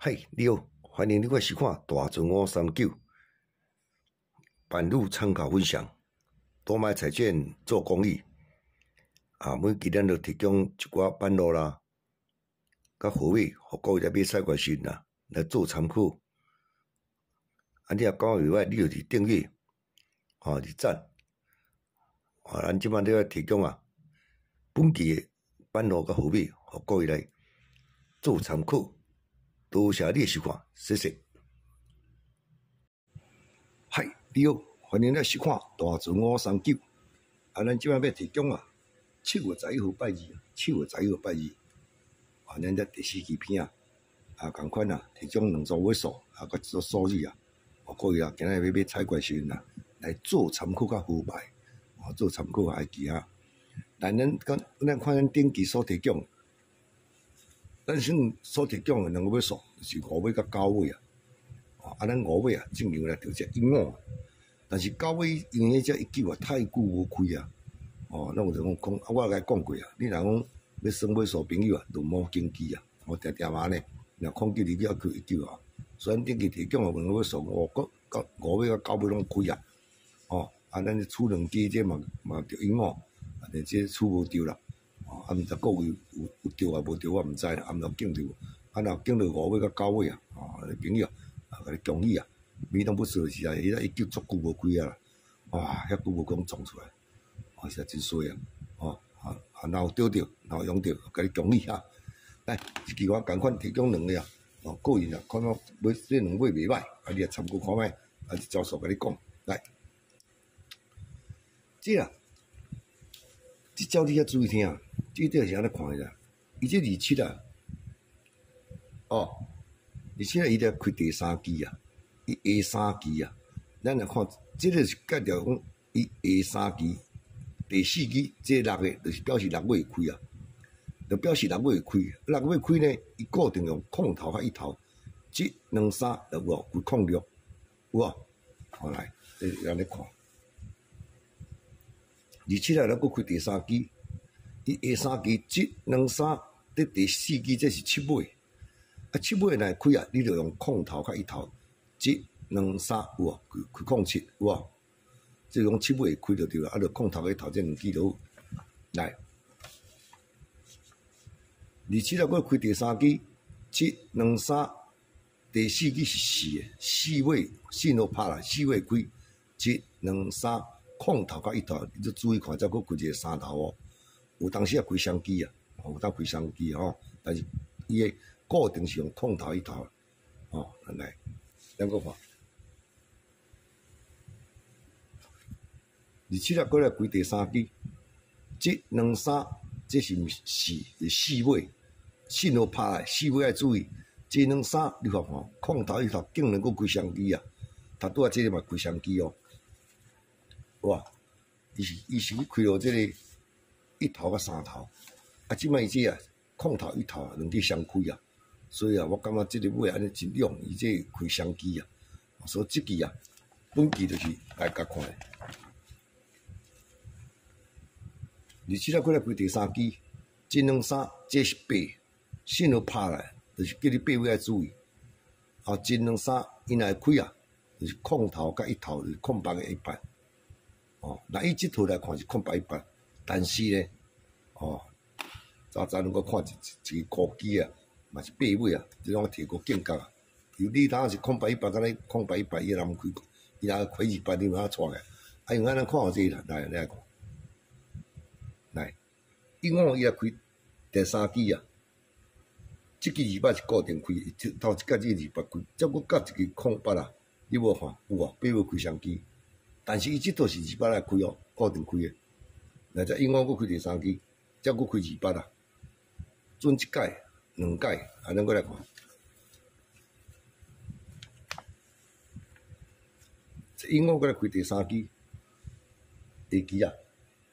嗨，你好，欢迎你来收看大船539版路参考分享。多买彩券做公益每期咱就提供一寡版路啦，甲货尾，互各位来买彩券时啦，来做参考。你若讲袂歹，你就是订阅，是赞。咱即摆咧提供本期的版路甲货尾，互各位来做参考。多谢你的收看，谢谢。嗨，你好，欢迎来收看大船539。咱即摆要提供7月11号拜二，7月11号拜二，咱这第4期片同款提供2组尾数甲做数字各位今日要买彩券时来做参考甲好牌，做参考爱记咱看咱顶期所提供，咱所提供的2个尾数就是5尾甲9尾咱5尾正常来就只1五，但是9尾因为这19太久无开咱有就讲我甲讲过你若讲要算尾数朋友就莫经期我定定呢，若控制2开19所以咱顶期提供的2个尾数5尾甲9尾拢开咱出2支这嘛着1五，但这出无着啦毋知各位有着无着我毋知啦，若见着若见着5尾甲9尾朋友甲你恭喜美拢不错是迄个19足久无开啦，遐久无讲撞出来，实在真衰若有钓着，若有用着，甲你恭喜来，一期我共款提供2个个人看到买这2尾袂歹，你参考看卖，照数甲你讲来。这招你要注意听这是安尼看的伊这2727伊咧开第3期伊下3期咱来看，这个是介绍讲伊下3期、第4期，这6个就是表示6月开就表示6月开，6月开呢，伊固定用空头甲1头，7、2、3有无开空6，有无？来，这安尼看。27咱搁开第3期，伊下3期7、2、3，第4期这是7尾，7尾若开你就用空头甲1头7、2、3有无？开空7有无？即讲7尾开就对了，就空头甲1头这2支就好。来27搁开第3期7、2、3，第4期是4尾4路拍啦，4尾开7、2、3。空头甲1头，你就注意看，再搁开一个3头有当时开双机有当开双机但是伊个固定是用空头1头来，咱搁看27过来开第3期7、2、3，这是4尾4路拍来，4尾要注意7、2、3，你看空头1头竟然搁开双机他拄这个嘛开双机哇！伊是去开落这个1头甲3头即摆伊这空头1头2支相开所以我感觉这个尾安尼真勇，伊这开双机所以这期本期就是来甲看27过来开第3期7、2、3，这是8，线都拍来，就是叫你8尾要注意7、2、3，伊若会开就是空头甲1头，就是空白的1半。那伊即套来看是空白1半，但是呢，早咱搁看一个高机嘛是8尾这种提高境界有你当是空白1半，敢若空白1半伊若毋开，伊若开2半，你哪错个？用安尼看下这啦，来看，来1五伊若开第3期这支2半是固定开，头一届这2半开，再搁加一个空白你无看有无？8尾开双机。但是伊即套是2八来开固定开的。来只永远搁开第3期，才搁开2八准1届、2届，咱过来看。这永远过来开第3期，第期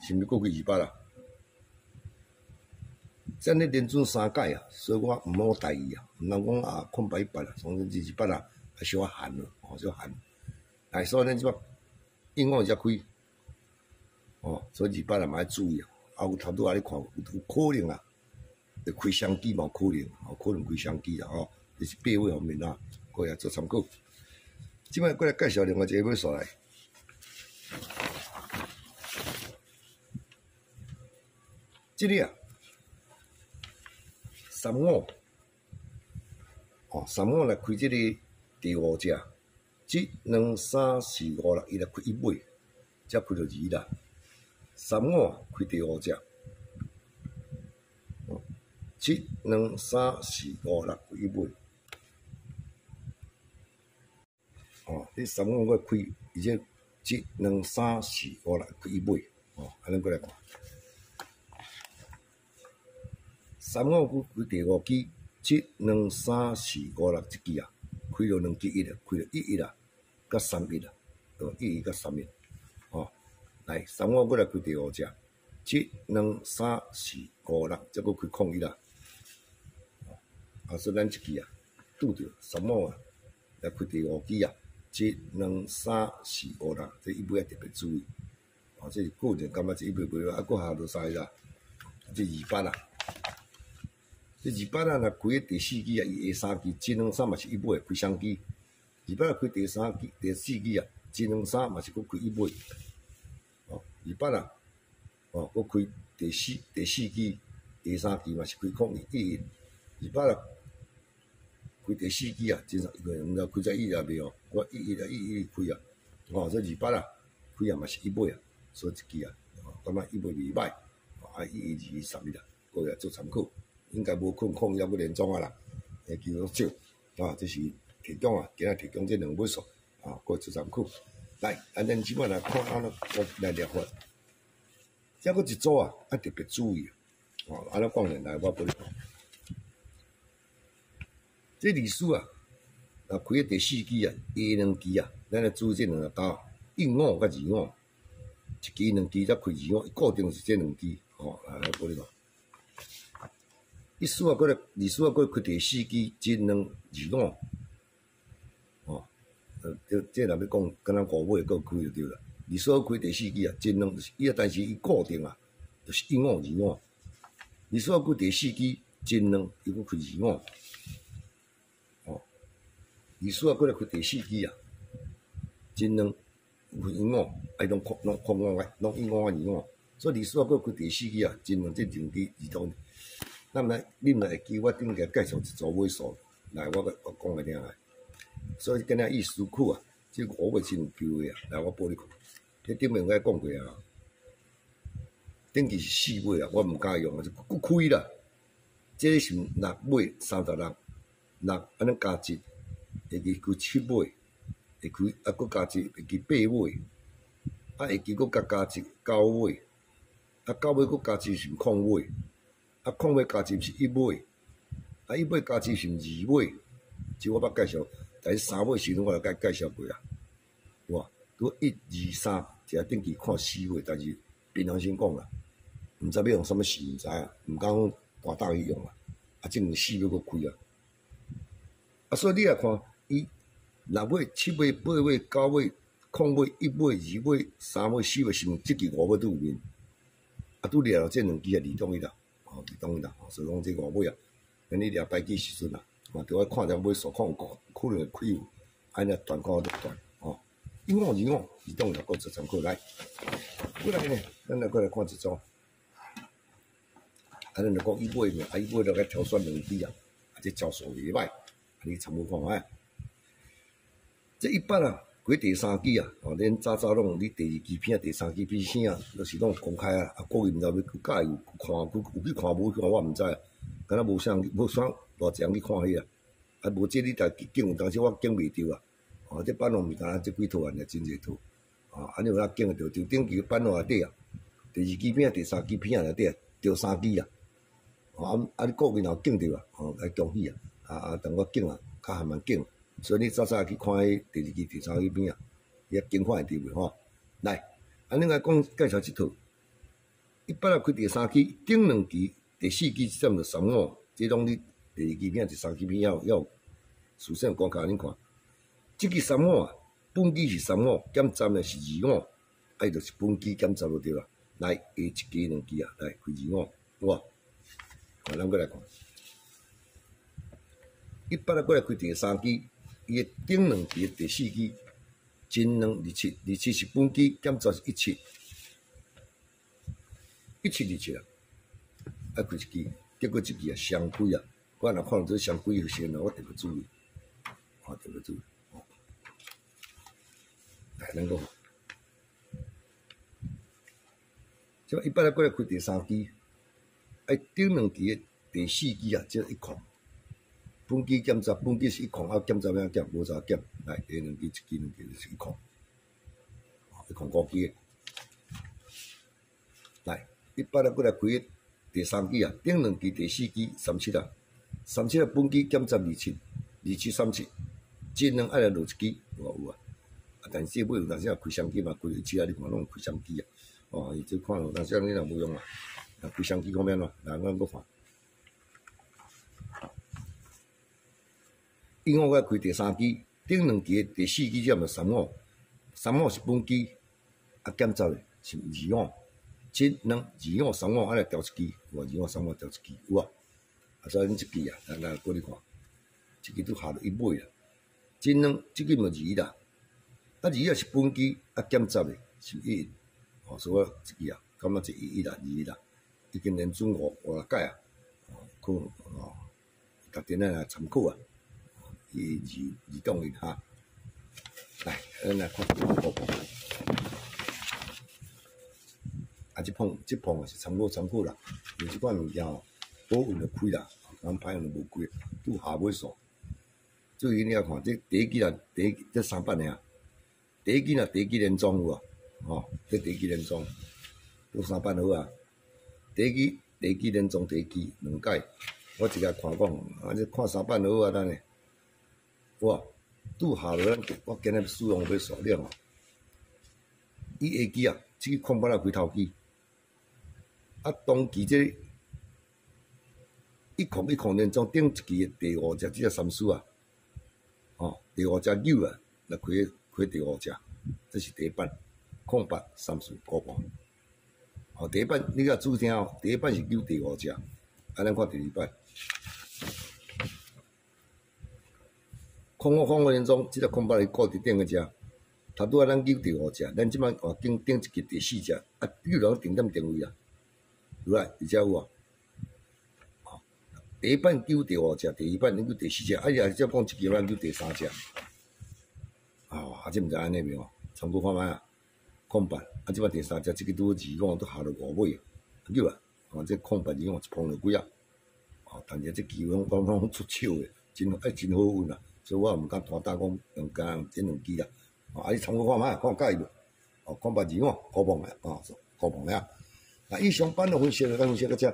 是毋是搁开2八这样连准3届所以我毋好大意毋通讲空白1八总之2八小寒了，小寒。所以咱即摆。永远才开所以2八嘛要注意有头拄仔你看有可能会开双机嘛，可能开双机就是八位方面啊，过来做参考。即摆过来介绍另外一个尾数来。即个啊，35哦，35来开即个第五只，1、2、3、4、5、6，伊来开一尾，才开到2啦。35开第五只，1、2、3、4、5、6开一尾。哦，你35我开，而且1、2、3、4、5、6开一尾。哦，安尼过来看。35股开第五支，1、2、3、4、5、6一支啊，开了2支1啊，开了11啊，甲31啊，11甲31，哦，来35过来开第五只，1、2、3、4、5、6，再搁开01啊，啊，所以咱一支啊，拄着35啊，来开第五支啊，1、2、3、4、5、6，这一尾要特别注意，哦，这是个人感觉这一尾袂啊，搁下落3个啦，这200啊。这200啊，若开第四支啊，伊下3支，1、2、3嘛是一尾开双支，200开第3支、第四支啊，1、2、3嘛是搁开一尾，哦，200啊，哦，搁开第四支、下3支嘛是开0211，200啊，开第四支啊，真实毋知开在11啊未哦，我11开啊，哦，这200啊，开啊嘛是一尾啊，所以一支啊，感觉一尾袂歹，啊11、12啊，各位做参考。应该无可能控要不连庄啊啦，会记录少啊，这是提供啊，今仔提供这2尾数啊，各做参考。来，咱即摆来看安怎来疗法。再搁一组啊，特别注意哦，安怎讲呢？来，我帮你讲。这历史啊，若开第四支啊，下2支啊，咱来注意这2个刀，15甲25，一支2支才开25，固定是这2支哦，来帮你讲。历史啊，过来开第四支1、2、25，哦，这若要讲，敢若5尾搁开就对啦。历史开第四支啊，1、2，伊啊，但是伊固定啊，就是15、25。历史开第四支1、2，伊搁开25，哦，历史过来开第四支啊，1、2开25，哎，拢15个25，所以历史过开第四支啊，1、2这2支移动。那么恁若会记，我顶个介绍一组尾数，来我讲个听下。所以今仔意思库啊，这5尾是有机会啊，来我报你看。这顶面我讲过啊，顶期是4尾啊，我毋敢用啊，佫开啦。这是6尾36，6安尼加1，会记开7尾，会开啊佫加1，会记8尾，啊会记佫加1 9尾，啊9尾佫加1是空尾。啊，空尾加1是1尾，啊1尾加1是2尾，即我捌介绍，但是3尾时阵我就介绍过啊，哇，拄1、2、3，一下顶期看4尾，但是平常心讲啦，毋知要用什么时毋知啊，毋敢大胆去用啊，啊，这两4尾搁开啊，啊，所以你来看，伊6尾、7尾、8尾、9尾、空尾、1尾、2尾、3尾、4尾，是毋即支5尾拄有面，啊，拄掠了这2支啊2种伊啦。哦，是当然啦，所以讲这5尾啊，咱你掠排期时阵啊，嘛着爱看只尾数看有可能会开有，安尼断高就断哦。15、25移动就搁做参考来。过来呢，咱来过来看一组，啊，咱就讲1尾嘛，啊1尾就该挑选2支啊，啊这招数袂歹，啊你参考看下。这100啊，开第3支啊，哦，恁早拢你第2支片、第3支片啥，都是拢公开啊，啊，各位毋知要介有看，有去看无去看，我毋知啊，敢若无啥偌济人去看迄啊，啊，无这你家拣有当时我拣袂着啊，哦，这版弄毋敢这几套安尼真侪套，啊，安尼有哪拣得着？就顶期版弄内底啊，第2支片、第3支片内底啊，着3支啊，啊，你各位若拣着啊，哦，来恭喜啊，啊，等我拣啊，较慢慢拣。所以你早早去看迄第2支、第3支片啊，伊啊经款会伫袂吼？来，安尼来讲介绍即套，100开第3支，顶2支、第4支占着35，即拢你第2支片、第3支片要事先观察恁看，即支35啊，本支是35，减占的是25，啊，就是本支减占就对啦。来，下1支、2支啊，来开25，哇，咱过来看。100啊过来开第3支，伊诶顶2支诶第4支，真2、27是本机，减查是17啊，啊开一支，结果即支啊双开啊，我若看到做双开先我特别注意，特别注意。来，咱讲，即100啊过来开第3支，顶2支诶第4支啊，即1空。本机检查，本机是1空，啊检查要减，无查减，来第2支、1支、2支就是1空，1空5支诶。来，100啊过来开第3支啊，顶2支第4支37啊，37啊本机检查27 37，真2爱来落1支，有啊。啊，但是尾有当时也开双机嘛，开17啊，你看拢开双机啊。哦，伊即看有当时你若无用啊，开双机讲免咯，来咱搁看。1号我开第3支，顶2支第4支只嘛3号，3号是本机，啊检查诶是2号，真2、2号、3号安尼调1支，有2号、3号调1支，有啊。啊，所以恁即支啊，咱过来看，即支都下到一尾啦。真2即支嘛2啦，啊2啊是本机，啊检查诶是1，哦，所以我即支啊，感觉是1啦、2啦，已经连准5、6届啊，可能哦，逐点来参考啊。移动一下，来，咱来看这个波。啊，这碰是参考啦，因为这款物件哦，好运就开啦，咱歹运就无开，拄下尾数。注意你要看，这第一支啊，这3版的啊，第一支连庄有啊，哦，这第一支连庄，都3版好啊。第一支连庄第一支2届，我直接看讲，啊，这看3版好啊，咱诶。哇，拄下落我今日使用要数了哦。伊下支啊，即个空板啊开头机，啊当期这1空连庄顶一支的第5只，即个3输啊，哦，第5只9啊，来开第5只，这是第一版空白3输5磅。哦，第一版你甲注听哦，第一版是9第5只，啊，咱看第2版。空连庄，即个空白是固伫顶个只，头拄啊咱9第5只，咱即摆换顶一支第4只，啊9人定点定位啊，有啊，而且有啊，第一版9第5只，第二版9第4只，啊也只讲一支咱9第3只，啊，即毋知安尼袂哦，参考看卖啊，空白，啊即摆第3只，即个拄2讲都下落5尾啊，9啊，啊这空白2讲一碰落几啊，哦，但是这机会拢出手诶，真好运啊！所以我毋敢单打讲用干这2支啦，啊，你参考看卖，看介意无？哦，看别2哦，5磅诶，哦，5磅诶啊。啊，以上版的分析，咱分析到遮，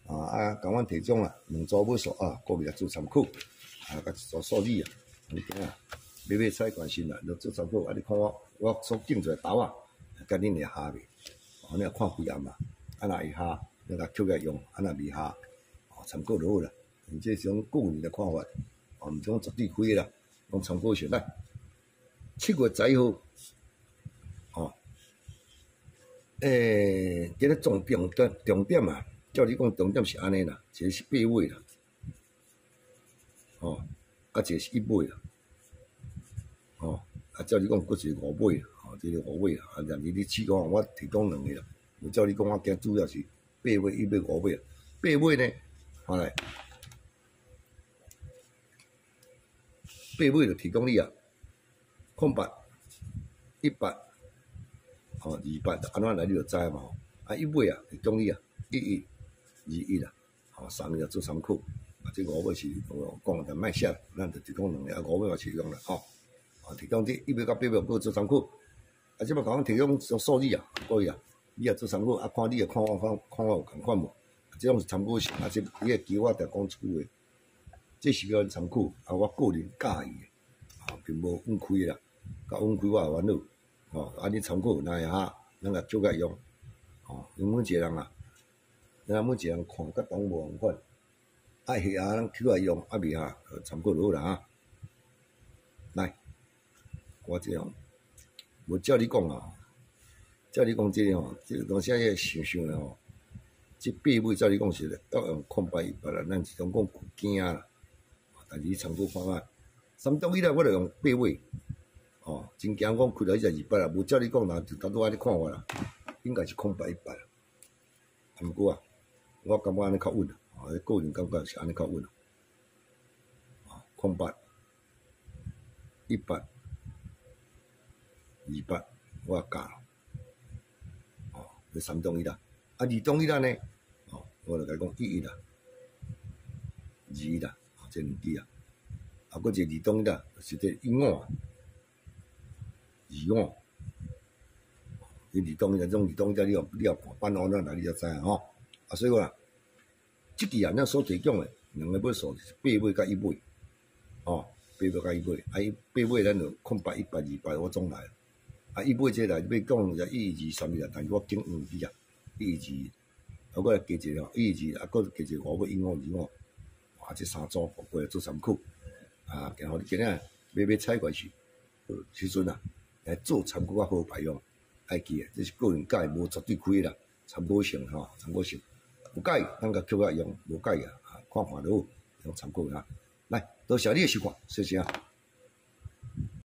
啊，甲阮提供啦2组尾数啊，各位来做参考，啊，甲一组数字啊，你听啊，买菜关心啦，就做参考。啊，你看我所种出来豆啊，甲恁会合袂？哦，你若看规暗啊，啊若会合，你甲捡来用，啊若未合，哦，参考就好啦。这是种个人的看法。哦，毋是讲绝对亏啦，讲参考下来。7月10号，哦，今日重点啊，照你讲重点是安尼啦，一个是8尾啦，哦，啊一个是1尾啦，哦，啊照你讲佫一个5尾，哦，这个5尾啦，啊，但是你试讲我提供2个啦，有照你讲我今主要是8尾、1尾、5尾啦，8尾呢，看来。8尾就提供你啊，空白100，哦200，安怎来你就知嘛。啊1尾啊提供你啊11、21啦，哦3个做参考。啊这5尾是讲但卖写，咱就提供2个，啊5尾嘛是用啦，吼。啊提供这1尾到8尾各做参考。啊即摆讲提供数字啊，可以啊，你也做参考，啊看你也看我有共款无？这种是参考性，啊这你会记我著讲一句话。这是个参考，啊，我个人介意的，啊，并无允开啦，甲允开我也烦恼，哦，啊，你参考，那会哈，咱也照个用，哦，因每一个人啊，咱每一个人看甲同无共款，爱下啊，咱捡来用，啊未下，参考就好啦哈。来，我这样，无照你讲啊，照你讲这个吼，这个东西也想咧吼，这8尾照你讲是要用空白100啦，咱是讲讲古镜啦。但是参考看看。3种以来我著用8尾，哦，真惊讲开到1200啦，无照你讲，就当做安尼看法啦，应该是空白100啦。毋过啊，我感觉安尼较稳啊，个人感觉是安尼较稳啊。空白100、200，我教了。哦，这3种以来，啊2种以来呢，哦，我著甲伊讲11啦、2啦，这2支啊。啊，搁一个2种以来，就是这1碗、2碗。这2种以来，种2种以来，你要看版安怎来，你才知影吼。啊，所以讲，即支啊，咱所提供的2个尾数是8尾甲1尾，哦，8尾甲1尾，啊，8尾咱就空白100、200，我总来。啊，1尾这来要讲就1、2、3啦，但是我拣2支啊，1、2，啊，我来加一个1、2，啊，搁加一个外尾1碗、2碗，啊，这3组互过来做参考。啊，然后你今日买菜过去，时阵啊，来做参考较好排用。爱记啊，这是个人介无绝对可以啦，参考性吼，参考性。有介意，咱甲扣下用；无介意啊，看看就好，用参考下。来，多谢你的收看，谢谢啊。